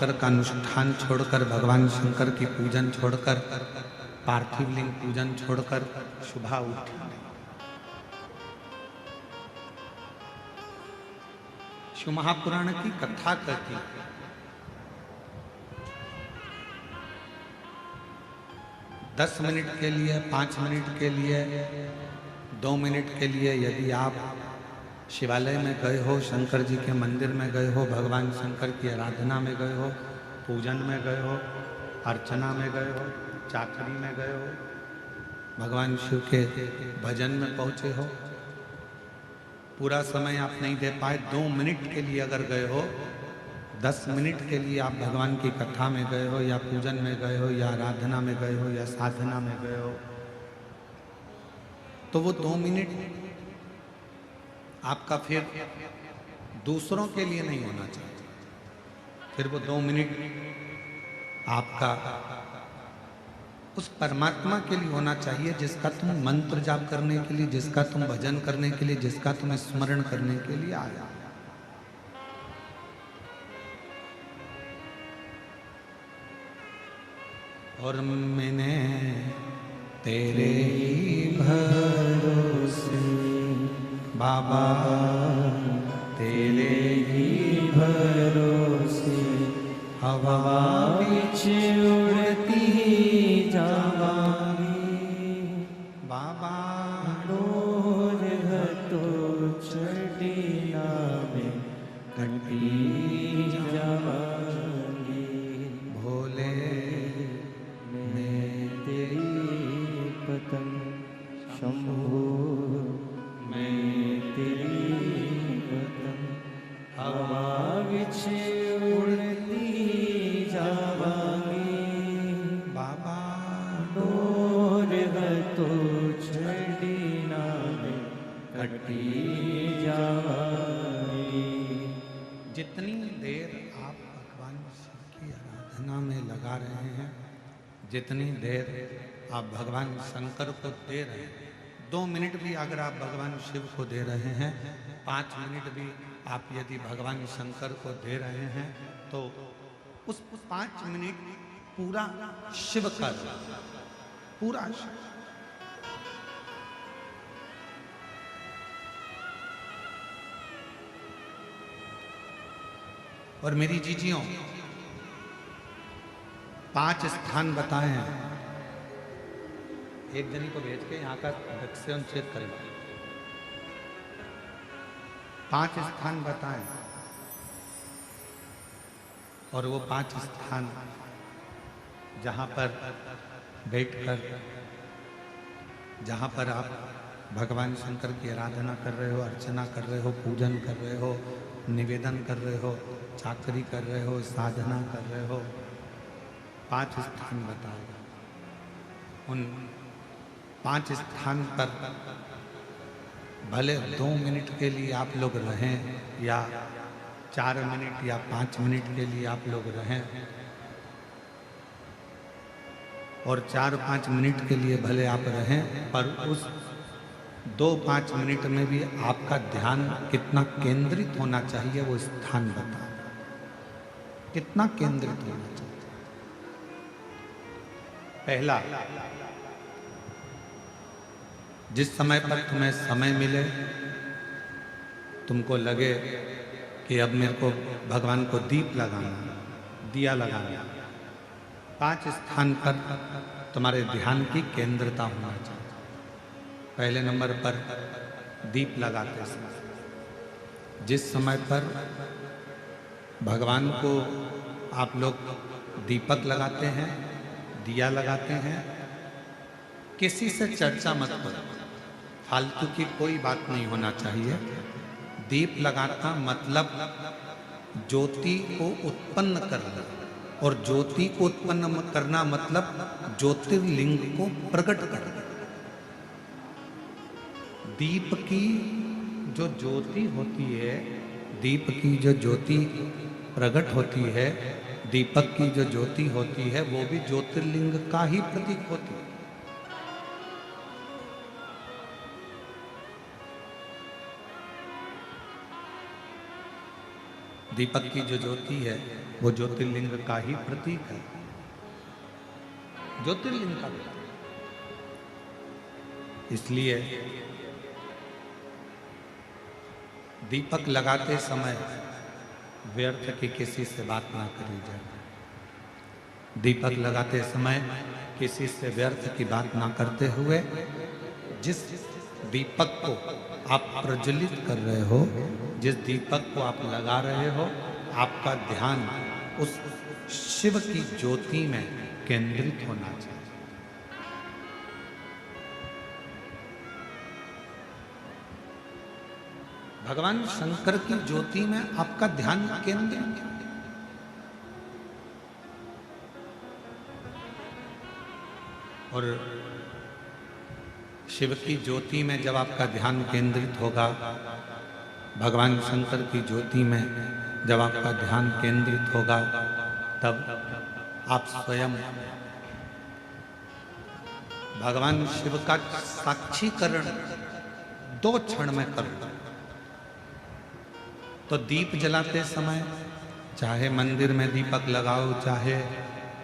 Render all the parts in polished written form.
शंकर का अनुष्ठान छोड़कर, भगवान शंकर की पूजन छोड़कर, पार्थिव लिंग पूजन छोड़कर सुबह उठी नहीं। शिव महापुराण की कथा कहती है 10 मिनट के लिए, 5 मिनट के लिए, 2 मिनट के लिए यदि आप शिवालय में गए हो, शंकर जी के मंदिर में गए हो, भगवान शंकर की आराधना में गए हो, पूजन में गए हो, अर्चना में गए हो, चाकरी में गए हो, भगवान शिव के भजन में पहुंचे हो, पूरा समय आप नहीं दे पाए, 2 मिनट के लिए अगर गए हो, 10 मिनट के लिए आप भगवान की कथा में गए हो, या पूजन में गए हो, या आराधना में गए हो, या साधना में गए हो, तो वो 2 मिनट आपका फिर दूसरों के लिए नहीं होना चाहिए। फिर वो 2 मिनट आपका उस परमात्मा के लिए होना चाहिए जिसका तुम मंत्र जाप करने के लिए, जिसका तुम भजन करने के लिए, जिसका तुम स्मरण करने के लिए आया। और मैंने तेरे ही भरोसे बाबा, तेरे ही भरोसे हवा बीच उड़ती जावांगी बाबा, डोर तो चढ़ना में घटी जावांगी भोले, मैं तेरी पतंग शंभू, हवा विच उड़ती जावांगी बाबा, डोर तो छड़ीना में कटी जावांगी। जितनी देर आप भगवान शिव की आराधना में लगा रहे हैं, जितनी देर आप भगवान शंकर को दे रहे हैं, 2 मिनट भी अगर आप भगवान शिव को दे रहे हैं, 5 मिनट भी आप यदि भगवान शंकर को दे रहे हैं, तो उस 5 मिनट पूरा शिव का, पूरा शिव। और मेरी जीजियों, 5 स्थान बताए हैं, एक जनी को भेज के यहाँ का वैक्सीन चेक करें। 5 स्थान बताएं, और वो 5 स्थान जहाँ पर बैठकर, जहाँ पर आप भगवान शंकर की आराधना कर रहे हो, अर्चना कर रहे हो, पूजन कर रहे हो, निवेदन कर रहे हो, चाकरी कर रहे हो, साधना कर रहे हो, 5 स्थान बताओ। उन 5 स्थान पर भले 2 मिनट के लिए आप लोग रहें, या 4 मिनट या 5 मिनट के लिए आप लोग रहें, और 4-5 मिनट के लिए भले आप रहें, पर उस 2-5 मिनट में भी आपका ध्यान कितना केंद्रित होना चाहिए, वो स्थान बताओ, कितना केंद्रित होना चाहिए। पहला, जिस समय पर तुम्हें समय मिले, तुमको लगे कि अब मेरे को भगवान को दीप लगाना, दिया लगाना, 5 स्थान पर तुम्हारे ध्यान की केंद्रता होना चाहिए। पहले नंबर पर दीप लगाते समय, जिस समय पर भगवान को आप लोग दीपक लगाते हैं, दिया लगाते हैं, किसी से चर्चा मत करो, फालतू की कोई बात नहीं होना चाहिए। दीप लगाना मतलब ज्योति को उत्पन्न करना, और ज्योति को उत्पन्न करना मतलब ज्योतिर्लिंग को प्रकट करना। दीप की जो ज्योति होती है, दीप की जो ज्योति प्रकट होती है, दीपक की जो ज्योति होती है, वो भी ज्योतिर्लिंग का ही प्रतीक होती है। दीपक की जो ज्योति है वो ज्योतिर्लिंग का ही प्रतीक है, ज्योतिर्लिंग का प्रतीक। इसलिए दीपक लगाते समय व्यर्थ की किसी से बात ना करी जाए। दीपक लगाते समय किसी से व्यर्थ की बात ना करते हुए जिस दीपक को आप प्रज्वलित कर रहे हो, जिस दीपक को आप लगा रहे हो, आपका ध्यान उस शिव की ज्योति में केंद्रित होना चाहिए। भगवान शंकर की ज्योति में आपका ध्यान केंद्रित। और शिव की ज्योति में जब आपका ध्यान केंद्रित होगा, भगवान शंकर की ज्योति में जब आपका ध्यान केंद्रित होगा, तब आप स्वयं भगवान शिव का साक्षीकरण 2 क्षण में कर लो। तो दीप जलाते समय चाहे मंदिर में दीपक लगाओ, चाहे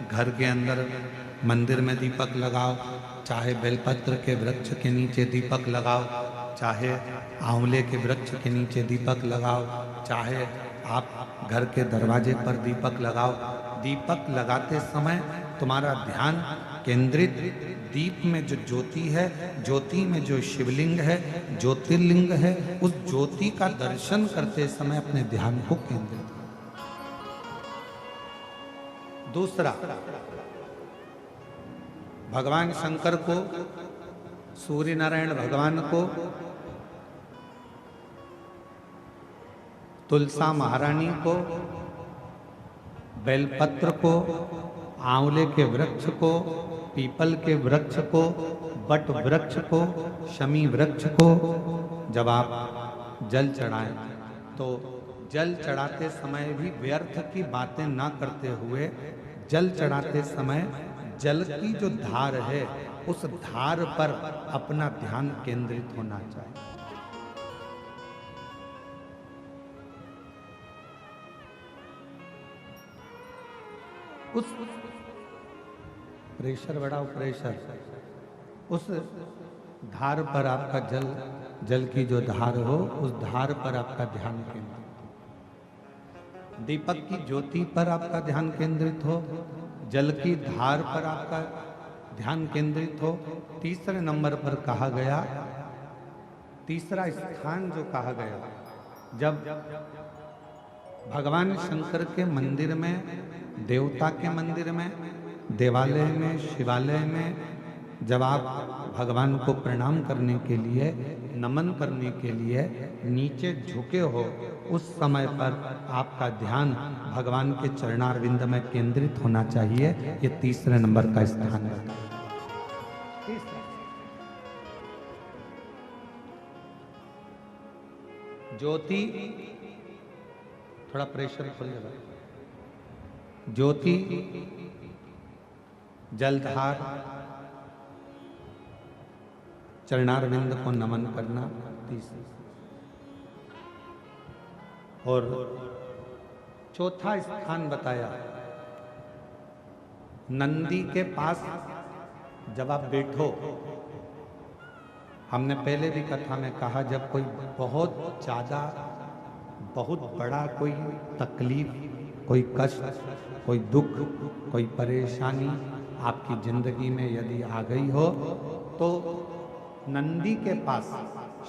घर के अंदर मंदिर में दीपक लगाओ, चाहे बेलपत्र के वृक्ष के नीचे दीपक लगाओ, चाहे आंवले के वृक्ष के नीचे दीपक लगाओ, चाहे आप घर के दरवाजे पर दीपक लगाओ। दीपक लगाते समय तुम्हारा ध्यान केंद्रित दीप में जो ज्योति है, ज्योति में जो शिवलिंग है, ज्योतिर्लिंग है, उस ज्योति का दर्शन करते समय अपने ध्यान को केंद्रित करो। दूसरा, भगवान शंकर को, सूर्य नारायण भगवान को, तुलसा महारानी को, बेलपत्र को, आंवले के वृक्ष को, पीपल के वृक्ष को, बट वृक्ष को, शमी वृक्ष को जब आप जल चढ़ाएं तो जल चढ़ाते समय भी व्यर्थ की बातें ना करते हुए, जल चढ़ाते समय जल की जो धार है उस धार पर अपना ध्यान केंद्रित होना चाहिए। उस प्रेशर बढ़ाओ, प्रेशर, उस धार पर आपका जल की जो धार हो, उस धार पर आपका ध्यान केंद्रित हो। दीपक की ज्योति पर आपका ध्यान केंद्रित हो, जल की धार पर आपका ध्यान केंद्रित हो। तीसरे नंबर पर कहा गया, तीसरा स्थान जो कहा गया, जब भगवान शंकर के मंदिर में, देवता के मंदिर में, देवालय में, शिवालय में जब आप भगवान को प्रणाम करने के लिए, नमन करने के लिए नीचे झुके हो, उस समय पर आपका ध्यान भगवान के चरणारविंद में केंद्रित होना चाहिए। ये तीसरे नंबर का स्थान है। ज्योति, थोड़ा प्रेशर खोल दे भाई। ज्योति, जलधार, चरणारविंद को नमन करना, तीसरा। और चौथा स्थान बताया, नंदी के पास जब आप बैठो, हमने पहले भी कथा में कहा, जब कोई बहुत ज्यादा, बहुत बड़ा कोई तकलीफ, कोई कष्ट, कोई दुख, कोई परेशानी आपकी जिंदगी में यदि आ गई हो, तो नंदी के पास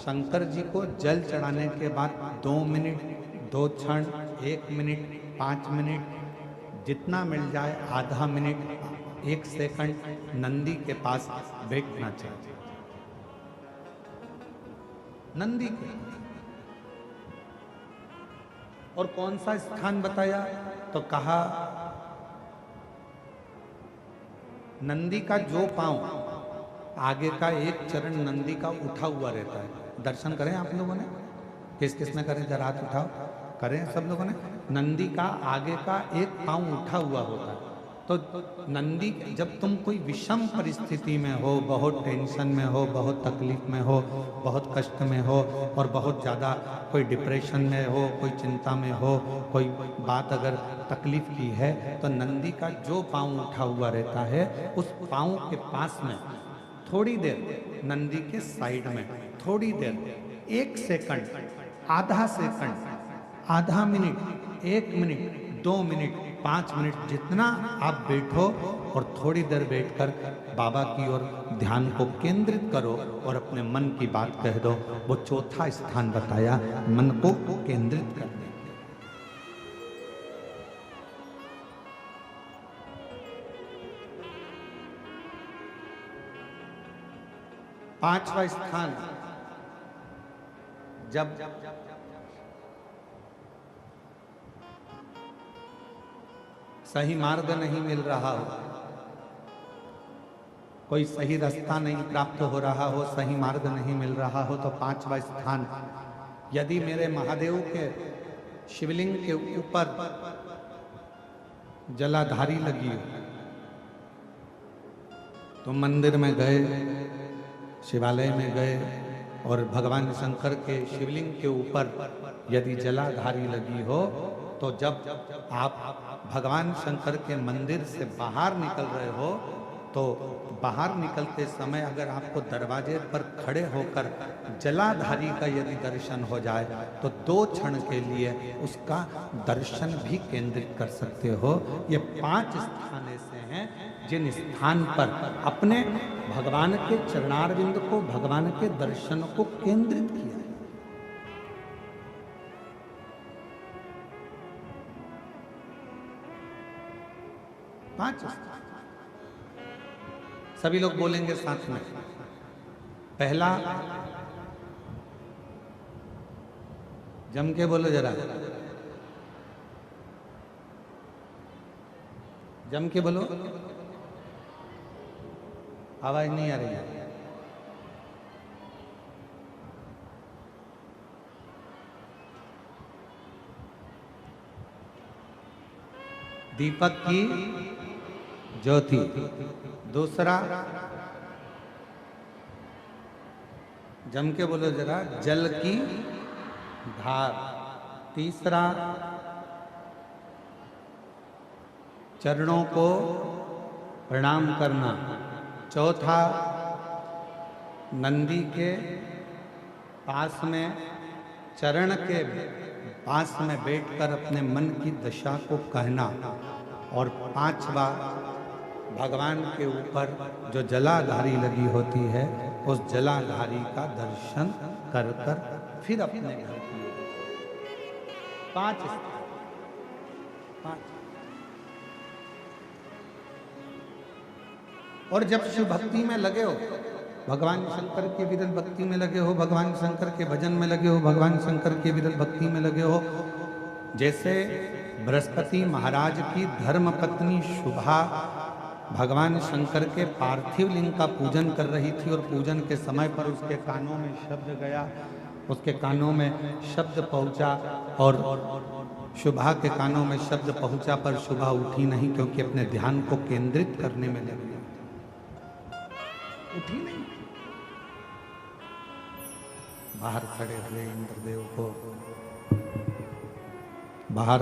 शंकर जी को जल चढ़ाने के बाद 2 मिनट, 2 क्षण, 1 मिनट, 5 मिनट, जितना मिल जाए, आधा मिनट, 1 सेकंड नंदी के पास बैठना चाहिए। नंदी के, और कौन सा स्थान बताया, तो कहा नंदी का जो पांव, आगे का एक चरण नंदी का उठा हुआ रहता है। दर्शन करें आप लोगों ने, किस किस ने करें, जरा हाथ उठाओ, करें सब लोगों ने। नंदी का आगे का एक पांव उठा हुआ होता है, तो नंदी, जब तुम कोई विषम परिस्थिति में हो, बहुत टेंशन में हो, बहुत तकलीफ में हो, बहुत कष्ट में हो और बहुत ज़्यादा कोई डिप्रेशन में हो, कोई चिंता में हो, कोई बात अगर तकलीफ की है, तो नंदी का जो पाँव उठा हुआ रहता है उस पाँव के पास में थोड़ी देर, नंदी के साइड में थोड़ी देर, 1 सेकंड, आधा सेकंड, आधा मिनट, 1 मिनट, 2 मिनट, 5 मिनट, जितना आप बैठो और थोड़ी देर बैठकर बाबा की ओर ध्यान को केंद्रित करो और अपने मन की बात कह दो। वो चौथा स्थान बताया मन को केंद्रित करने। पांचवा स्थान, जब सही मार्ग नहीं मिल रहा हो, कोई सही रास्ता नहीं प्राप्त हो रहा हो, सही मार्ग नहीं मिल रहा हो, तो पांचवा स्थान, यदि मेरे महादेव के शिवलिंग के ऊपर जलाधारी लगी हो, तो मंदिर में गए, शिवालय में गए और भगवान शंकर के शिवलिंग के ऊपर यदि जलाधारी लगी हो, तो जब आप भगवान शंकर के मंदिर से बाहर निकल रहे हो, तो बाहर निकलते समय अगर आपको दरवाजे पर खड़े होकर जलाधारी का यदि दर्शन हो जाए, तो 2 क्षण के लिए उसका दर्शन भी केंद्रित कर सकते हो। ये 5 स्थान ऐसे हैं जिन स्थान पर अपने भगवान के चरणारविंद को, भगवान के दर्शन को केंद्रित किया है। पांच सभी लोग बोलेंगे साथ में। पहला, जम के बोलो जरा, जम के बोलो, आवाज नहीं आ रही है। दीपक की ज्योति। दूसरा, जम के बोलो जरा, जल की धार। तीसरा, चरणों को प्रणाम करना। चौथा, नंदी के पास में, चरण के पास में बैठकर अपने मन की दशा को कहना। और पांचवा, भगवान के ऊपर जो जलाधारी लगी होती है, उस जलाधारी का दर्शन कर कर फिर अपने घर की। 5 और जब शिव भक्ति में लगे हो, भगवान शंकर के विरल भक्ति में लगे हो, भगवान शंकर के भजन में लगे हो, भगवान शंकर के विरल भक्ति में लगे हो, जैसे बृहस्पति महाराज की धर्म पत्नी शुभा भगवान शंकर के पार्थिव लिंग का पूजन कर रही थी और पूजन के समय पर उसके कानों में शब्द गया, उसके कानों में शब्द पहुंचा और शुभा के कानों में शब्द पहुंचा, पर शुभा उठी नहीं क्योंकि अपने ध्यान को केंद्रित करने में लगी, उठी नहीं। बाहर खड़े हुए इंद्रदेव को बाहर